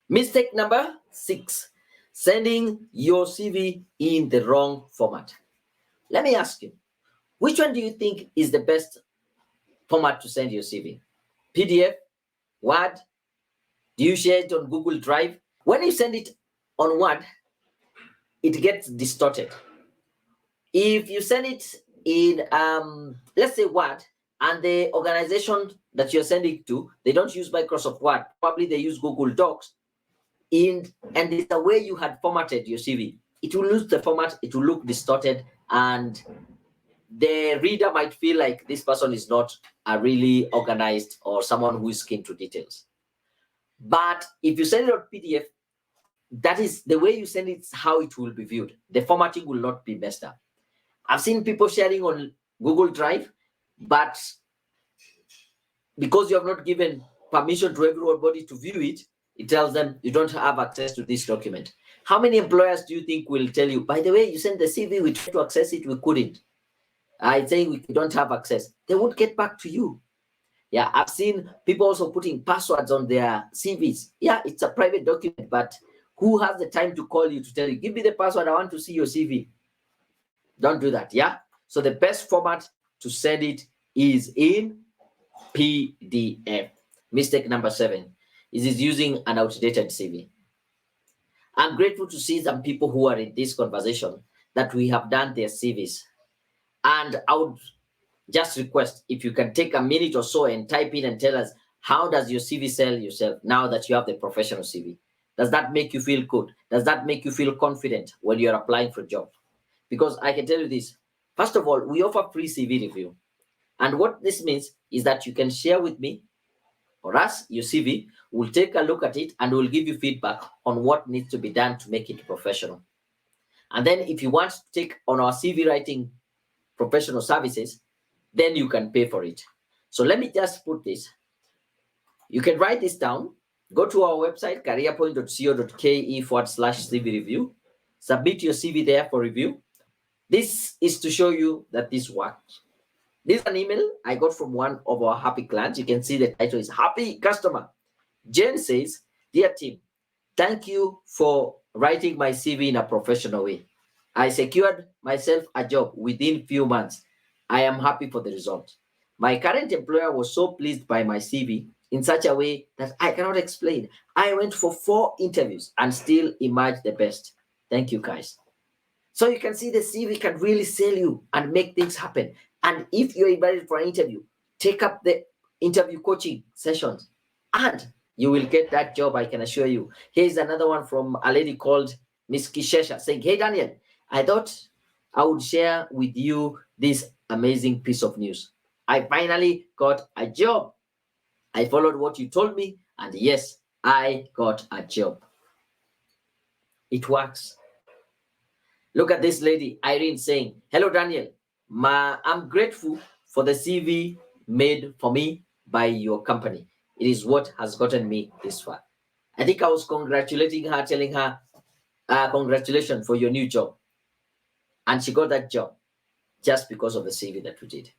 Mistake number 6, sending your CV in the wrong format. Let me ask you, which one do you think is the best format to send your CV? PDF, Word? Do you share it on Google Drive? When you send it on Word, it gets distorted. If you send it in, let's say Word, and the organization that you're sending to, they don't use Microsoft Word, probably they use Google Docs, and it's the way you had formatted your CV. It will lose the format, it will look distorted, and the reader might feel like this person is not a really organized or someone who is keen to details. But if you send it on PDF, that is the way you send it, how it will be viewed. The formatting will not be messed up. I've seen people sharing on Google Drive, but because you have not given permission to everybody to view it, it tells them you don't have access to this document. How many employers do you think will tell you, by the way, you sent the CV, we tried to access it, we couldn't. I say we don't have access. They won't get back to you. Yeah, I've seen people also putting passwords on their CVs. Yeah, it's a private document, but who has the time to call you to tell you, give me the password, I want to see your CV? Don't do that, yeah? So the best format to send it is in PDF. Mistake number 7 is using an outdated CV. I'm grateful to see some people who are in this conversation that we have done their CVs. And I would just request if you can take a minute or so and type in and tell us, how does your CV sell yourself now that you have the professional CV? Does that make you feel good? Does that make you feel confident when you're applying for a job? Because I can tell you this. First of all, we offer free CV review. And what this means is that you can share with me or us your CV. We'll take a look at it and we'll give you feedback on what needs to be done to make it professional. And then if you want to take on our CV writing professional services, then you can pay for it. So let me just put this. You can write this down. Go to our website, careerpoint.co.ke/CV review. Submit your CV there for review. This is to show you that this works. This is an email I got from one of our happy clients. You can see the title is Happy Customer. Jen says, dear team, thank you for writing my CV in a professional way. I secured myself a job within few months. I am happy for the result. My current employer was so pleased by my CV in such a way that I cannot explain. I went for 4 interviews and still emerged the best. Thank you, guys. So you can see the CV can really sell you and make things happen. And if you're invited for an interview, take up the interview coaching sessions and you will get that job, I can assure you. Here's another one from a lady called Miss Kishesha saying, hey, Daniel, I thought I would share with you this amazing piece of news. I finally got a job. I followed what you told me, and yes, I got a job. It works. Look at this lady, Irene, saying, hello, Daniel. I'm grateful for the CV made for me by your company. It is what has gotten me this far. I think I was congratulating her, telling her, congratulations for your new job. And she got that job just because of the CV that we did.